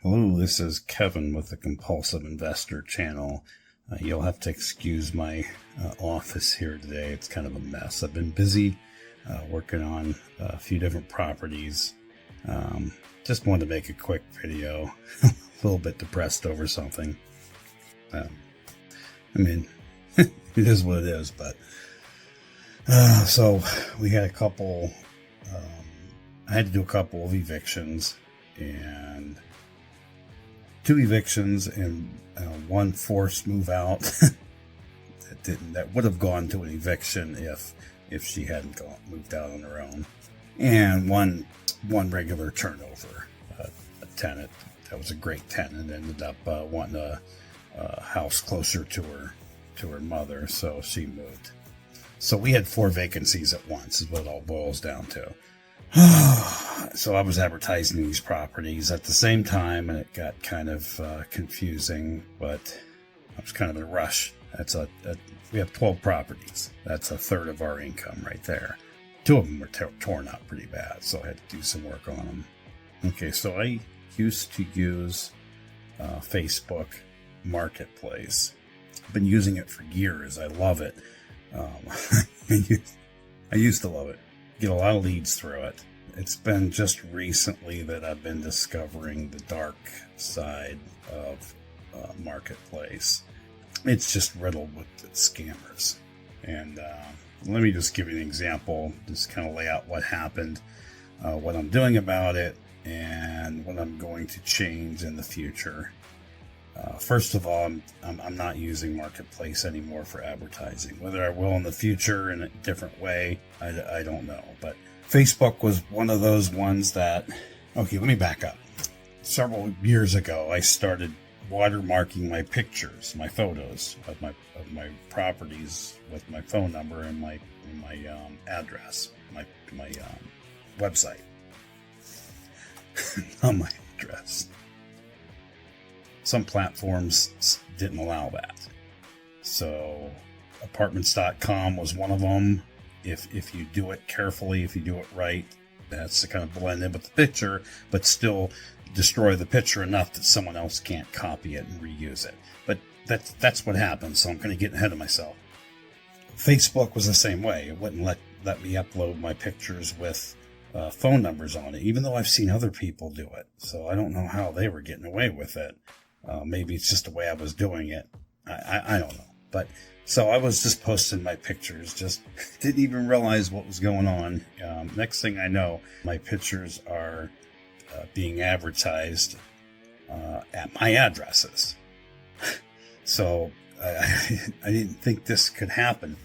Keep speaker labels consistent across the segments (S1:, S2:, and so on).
S1: Hello, this is Kevin with the Compulsive Investor channel. You'll have to excuse my office here today. It's kind of a mess. I've been busy working on a few different properties. Just wanted to make a quick video. A little bit depressed over something. I mean, it is what it is, but so we had a couple, I had to do a couple of evictions, and 2 evictions and one forced move out that would have gone to an eviction if she hadn't moved out on her own, and one regular turnover, a tenant that was a great tenant, ended up wanting a house closer to her mother, so she moved. So we had 4 vacancies at once is what it all boils down to. So I was advertising these properties at the same time, and it got kind of confusing, but I was kind of in a rush. We have 12 properties. That's a third of our income right there. 2 of them were torn up pretty bad, so I had to do some work on them. Okay, so I used to use Facebook Marketplace. I've been using it for years. I love it. I used to love it. Get a lot of leads through it. It's been just recently that I've been discovering the dark side of Marketplace. It's just riddled with scammers. And let me just give you an example, just kind of lay out what happened, what I'm doing about it, and what I'm going to change in the future. First of all, I'm not using Marketplace anymore for advertising. Whether I will in the future in a different way, I don't know. But Facebook was one of those ones that... Okay, let me back up. Several years ago, I started watermarking my pictures, my photos of my properties with my phone number and my address, my website. Not my address. Some platforms didn't allow that. So apartments.com was one of them. If you do it carefully, if you do it right, that's to kind of blend in with the picture, but still destroy the picture enough that someone else can't copy it and reuse it. But that's what happens, so I'm kind of getting ahead of myself. Facebook was the same way. It wouldn't let me upload my pictures with phone numbers on it, even though I've seen other people do it. So I don't know how they were getting away with it. Maybe it's just the way I was doing it. I don't know. But so I was just posting my pictures, just didn't even realize what was going on. Next thing I know, my pictures are being advertised at my addresses. So I didn't think this could happen,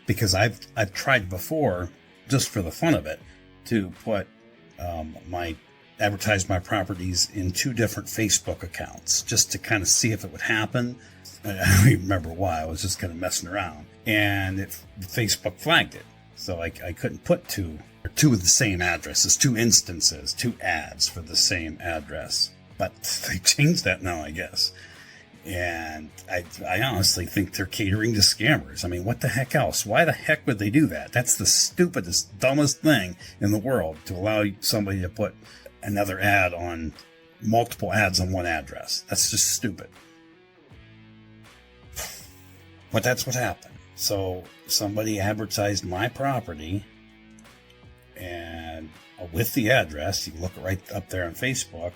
S1: because I've tried before, just for the fun of it, to put advertise my properties in 2 different Facebook accounts, just to kind of see if it would happen. I don't even remember why. I was just kind of messing around, and Facebook flagged it, so I couldn't put 2 of the same addresses, 2 instances, 2 ads for the same address. But they changed that now, I guess. And I honestly think they're catering to scammers. I mean, what the heck else? Why the heck would they do that? That's the stupidest, dumbest thing in the world, to allow somebody to put another ad on multiple ads on one address. That's just stupid. But that's what happened. So somebody advertised my property, and with the address, you can look right up there on Facebook,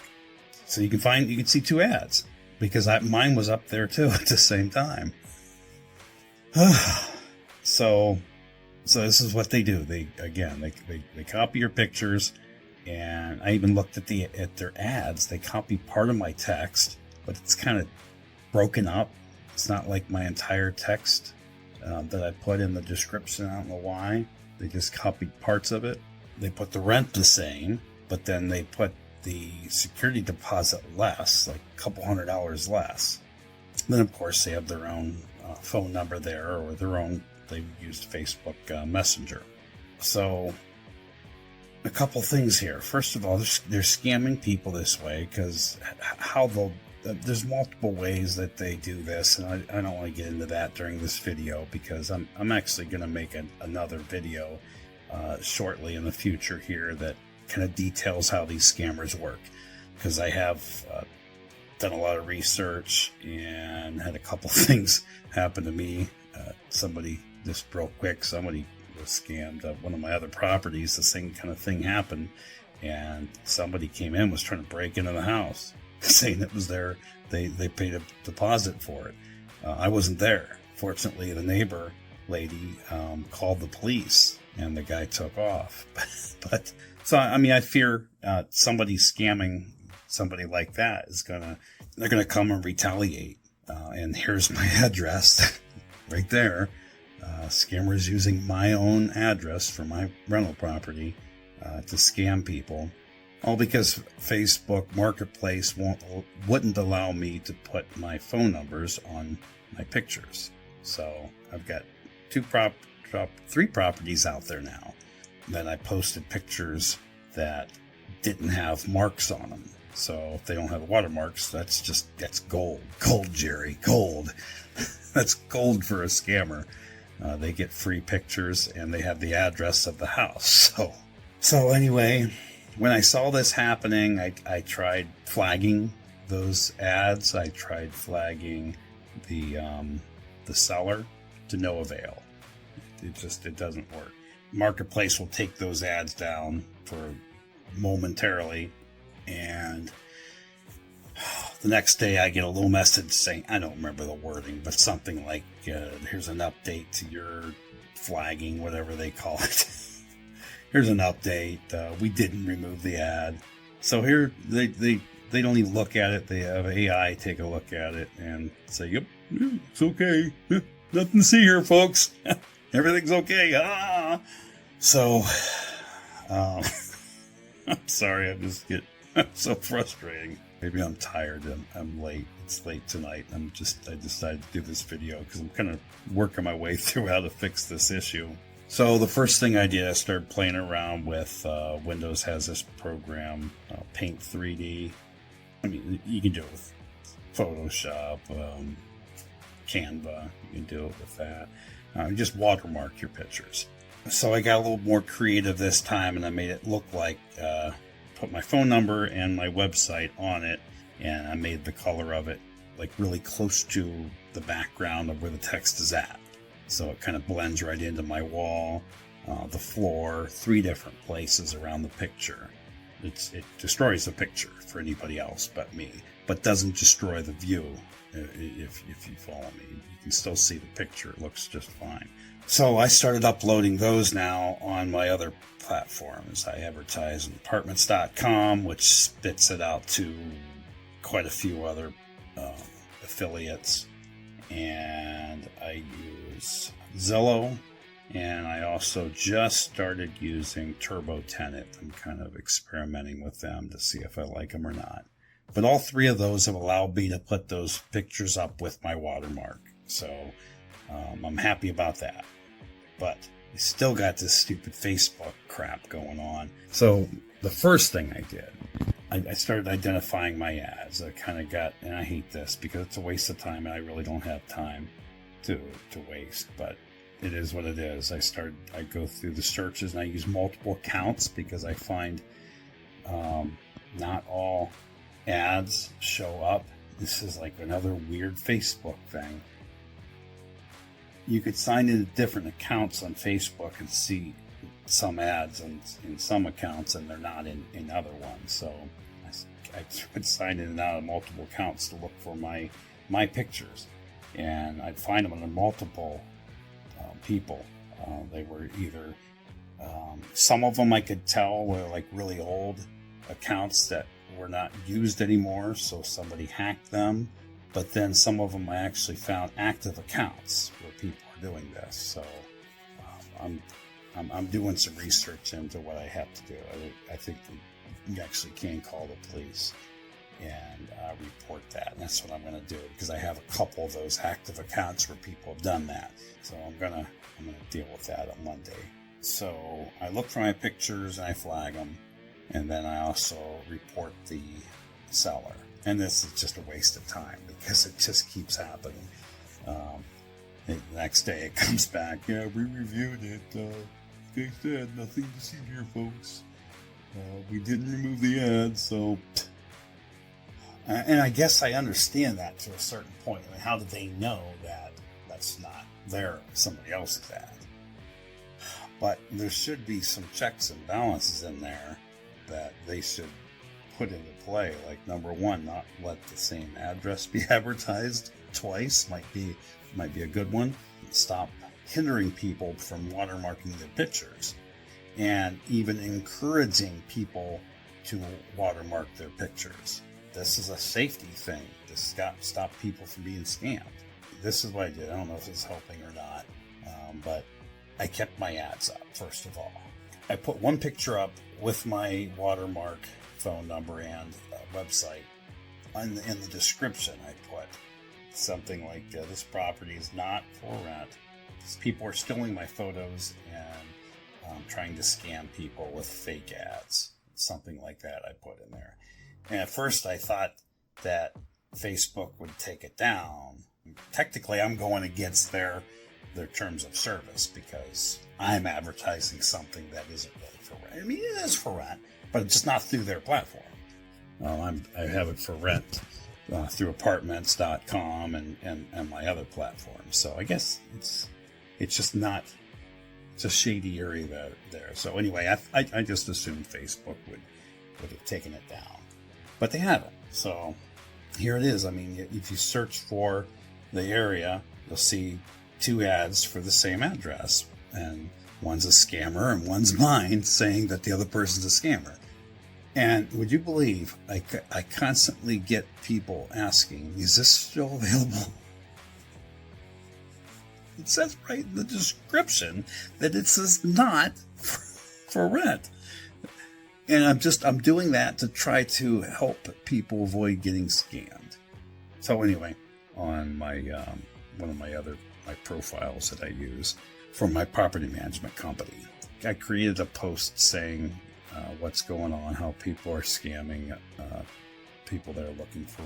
S1: so you can see 2 ads, because mine was up there too at the same time. So this is what they do. They copy your pictures, and I even looked at their ads. They copy part of my text, but it's kind of broken up. It's not like my entire text that I put in the description. I don't know why. They just copied parts of it. They put the rent the same, but then they put the security deposit less, like a couple $100 less. Then, of course, they have their own phone number there, or they used Facebook Messenger. So a couple things here. First of all, they're scamming people this way, because there's multiple ways that they do this, and I don't want to get into that during this video, because I'm actually going to make another video shortly in the future here that kind of details how these scammers work. because I have done a lot of research and had a couple things happen to me. Somebody, just real quick, somebody was scammed at one of my other properties. The same kind of thing happened, and somebody came in, was trying to break into the house, saying it was their, they paid a deposit for it. I wasn't there. Fortunately, the neighbor lady called the police, and the guy took off. But so, I mean, I fear somebody scamming somebody like that they're gonna come and retaliate. And here's my address right there. Scammers using my own address for my rental property to scam people, all because Facebook Marketplace wouldn't allow me to put my phone numbers on my pictures. So I've got three properties out there now that I posted pictures that didn't have marks on them. So if they don't have watermarks, that's gold. Gold, Jerry, gold. That's gold for a scammer. They get free pictures, and they have the address of the house. So anyway, when I saw this happening, I tried flagging those ads. I tried flagging the seller, to no avail. It doesn't work. Marketplace will take those ads down for momentarily, and the next day I get a little message saying, I don't remember the wording, but something like, here's an update to your flagging, whatever they call it. Here's an update. We didn't remove the ad. So here they don't even look at it. They have AI take a look at it and say, yep, it's okay. Nothing to see here, folks. Everything's okay. So, I'm sorry. I'm so frustrating. Maybe I'm tired. I'm late. It's late tonight. I decided to do this video because I'm kind of working my way through how to fix this issue. So the first thing I did, I started playing around with, Windows has this program, Paint 3D. I mean, you can do it with Photoshop, Canva. You can do it with that. Just watermark your pictures. So I got a little more creative this time, and I made it look like, put my phone number and my website on it, and I made the color of it like really close to the background of where the text is at. So it kind of blends right into my wall, the floor, 3 different places around the picture. It destroys the picture for anybody else but me, but doesn't destroy the view. If you follow me, you can still see the picture. It looks just fine. So I started uploading those now on my other platforms. I advertise on apartments.com, which spits it out to quite a few other affiliates. And I use Zillow, and I also just started using Turbo Tenant. I'm kind of experimenting with them to see if I like them or not. But all 3 of those have allowed me to put those pictures up with my watermark. So I'm happy about that. But I still got this stupid Facebook crap going on. So the first thing I did, I started identifying my ads. I kind of got, and I hate this because it's a waste of time, and I really don't have time to waste, but it is what it is. I go through the searches, and I use multiple accounts because I find not all ads show up. This is like another weird Facebook thing. You could sign into different accounts on Facebook and see some ads in some accounts, and they're not in other ones. So I would sign in and out of multiple accounts to look for my pictures, and I'd find them under multiple people. They were either some of them I could tell were like really old accounts that were not used anymore, so somebody hacked them. But then some of them I actually found active accounts where people are doing this. So I'm doing some research into what I have to do. I think you actually can call the police and report that. And that's what I'm going to do, because I have a couple of those active accounts where people have done that. So I'm gonna deal with that on Monday. So I look for my pictures and I flag them, and then I also report the seller. And this is just a waste of time because it just keeps happening. The next day it comes back. Yeah, we reviewed it. They said nothing to see here, folks. We didn't remove the ad, so And I guess I understand that to a certain point. I mean, how do they know that that's not somebody else's ad? But there should be some checks and balances in there that they should put into play. Like, number one, not let the same address be advertised twice might be a good one. Stop hindering people from watermarking their pictures, and even encouraging people to watermark their pictures. This is a safety thing. This got to stop people from being scammed. This is what I did. I don't know if it's helping or not, but I kept my ads up, first of all. I put one picture up with my watermark phone number and website. In the description, I put something like, this property is not for rent. People are stealing my photos and trying to scam people with fake ads. Something like that I put in there. And at first I thought that Facebook would take it down. Technically, I'm going against their terms of service because I'm advertising something that isn't really for rent. I mean, it is for rent, but it's just not through their platform. I have it for rent through apartments.com and my other platforms. So I guess it's just not, it's a shady area there. So anyway, I just assumed Facebook would have taken it down, but they haven't. So here it is. I mean, if you search for the area, you'll see 2 ads for the same address, and one's a scammer and one's mine saying that the other person's a scammer. And would you believe I constantly get people asking, is this still available? It says right in the description that it says not for rent. And I'm doing that to try to help people avoid getting scammed. So anyway, on my one of my profiles that I use for my property management company, I created a post saying what's going on, how people are scamming people that are looking for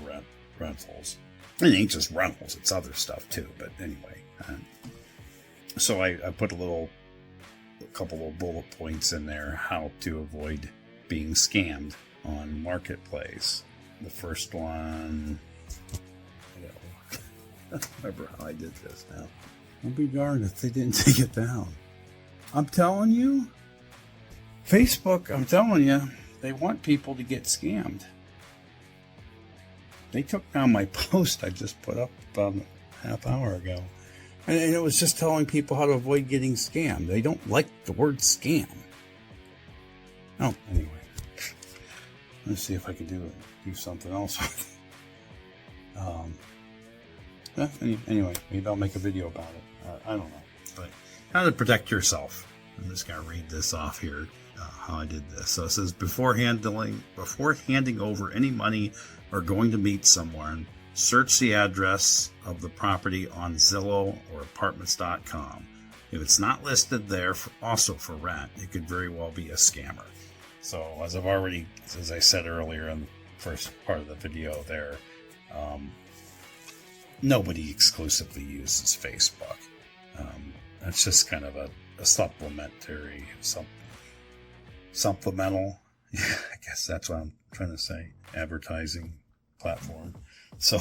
S1: rentals. And it ain't just rentals, it's other stuff too. But anyway, so I put a couple of bullet points in there how to avoid being scammed on Marketplace. The first one, I don't remember how I did this now. I'll be darned if they didn't take it down. I'm telling you, Facebook, I'm telling you, they want people to get scammed. They took down my post I just put up about a half hour ago. And it was just telling people how to avoid getting scammed. They don't like the word scam. Oh, anyway. Let's see if I can do something else. Anyway, maybe I'll make a video about it. I don't know. But how to protect yourself. I'm just going to read this off here, how I did this. So it says, before handing over any money or going to meet someone, search the address of the property on Zillow or apartments.com. If it's not listed there also for rent, it could very well be a scammer. So as I said earlier in the first part of the video there, nobody exclusively uses Facebook. It's just kind of a supplemental, I guess that's what I'm trying to say, advertising platform. So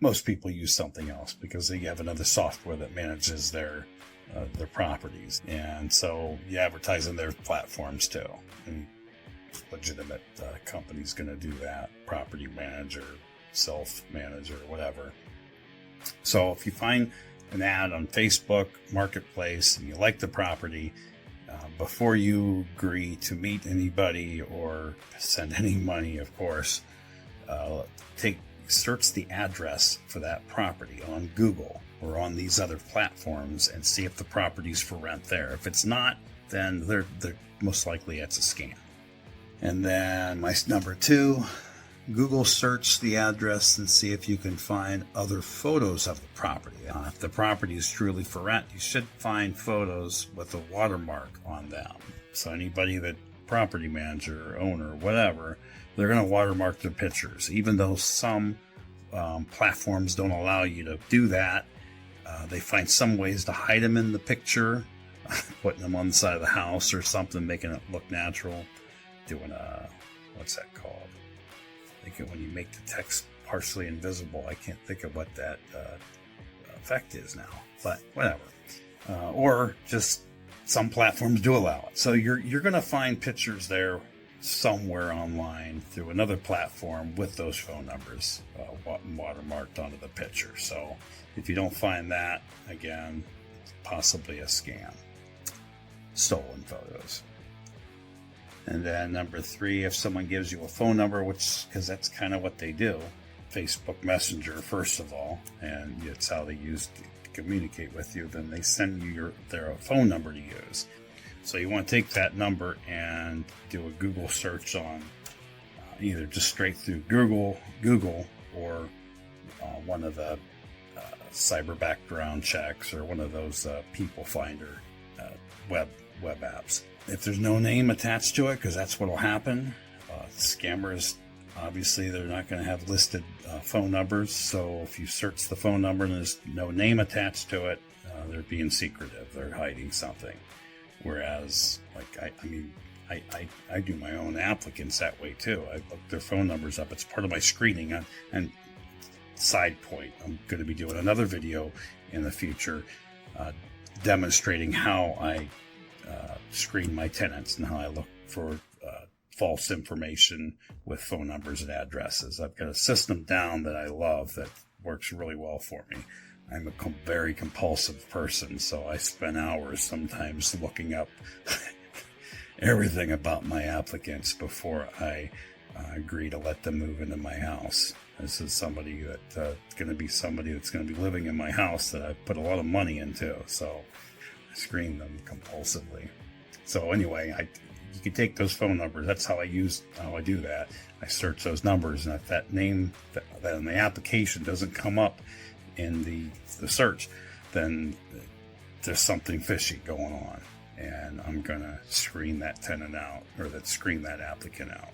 S1: most people use something else because they have another software that manages their properties, and so you advertise on their platforms too. And legitimate company's going to do that, property manager, self-manager, whatever. So if you find an ad on Facebook Marketplace and you like the property, before you agree to meet anybody or send any money, of course, search the address for that property on Google or on these other platforms and see if the property's for rent there. If it's not, then they're most likely it's a scam. And then my number 2, Google search the address and see if you can find other photos of the property. If the property is truly for rent, you should find photos with a watermark on them. So anybody that property manager, owner, whatever, they're going to watermark their pictures. Even though some platforms don't allow you to do that, they find some ways to hide them in the picture, putting them on the side of the house or something, making it look natural, doing what's that called? think when you make the text partially invisible, I can't think of what that effect is now, but whatever. Or just some platforms do allow it. So you're going to find pictures there somewhere online through another platform with those phone numbers watermarked onto the picture. So if you don't find that, again, it's possibly a scam. Stolen photos. And then number 3, if someone gives you a phone number, because that's kind of what they do, Facebook Messenger first of all, and it's how they use to communicate with you, then they send you their phone number to use. So you want to take that number and do a Google search on either just straight through Google, or one of the cyber background checks, or one of those people finder web apps. If there's no name attached to it, because that's what will happen, scammers, obviously they're not going to have listed phone numbers. So if you search the phone number and there's no name attached to it, they're being secretive. They're hiding something. Whereas, like, I do my own applicants that way too. I look their phone numbers up. It's part of my screening. And side point, I'm going to be doing another video in the future demonstrating how I screen my tenants and how I look for false information with phone numbers and addresses. I've got a system down that I love that works really well for me. I'm a very compulsive person, so I spend hours sometimes looking up everything about my applicants before I agree to let them move into my house. This is somebody that's going to be living in my house that I put a lot of money into, so I screen them compulsively. So anyway, you can take those phone numbers. That's how I do that. I search those numbers, and if that name that in the application doesn't come up in the search, then there's something fishy going on, and I'm gonna screen that tenant out, or screen that applicant out.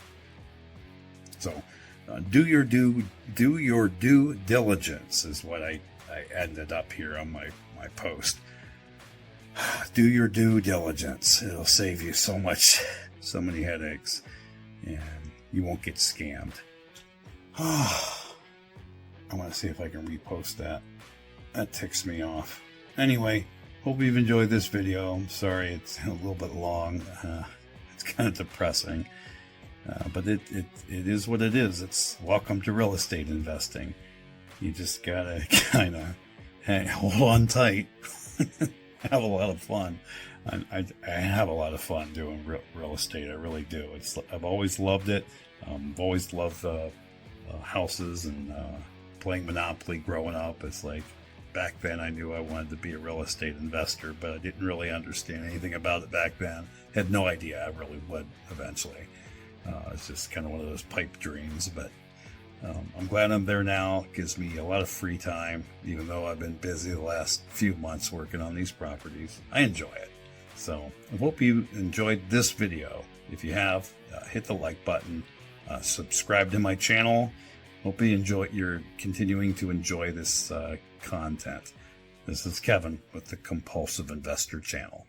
S1: So do your due diligence is what I ended up here on my post. Do your due diligence. It'll save you so many headaches, and you won't get scammed. I want to see if I can repost that. That ticks me off. Anyway, hope you've enjoyed this video. I'm sorry it's a little bit long. It's kind of depressing. But it is what it is. It's welcome to real estate investing. You just gotta kind of hold on tight. Have a lot of fun. I have a lot of fun doing real estate. I really do. I've always loved it. I've always loved houses and playing Monopoly growing up. It's like back then I knew I wanted to be a real estate investor, but I didn't really understand anything about it back then. Had no idea I really would eventually. It's just kind of one of those pipe dreams, but I'm glad I'm there now. It gives me a lot of free time, even though I've been busy the last few months working on these properties. I enjoy it. So I hope you enjoyed this video. If you have, hit the like button, subscribe to my channel. Hope you're continuing to enjoy this content. This is Kevin with the Compulsive Investor channel.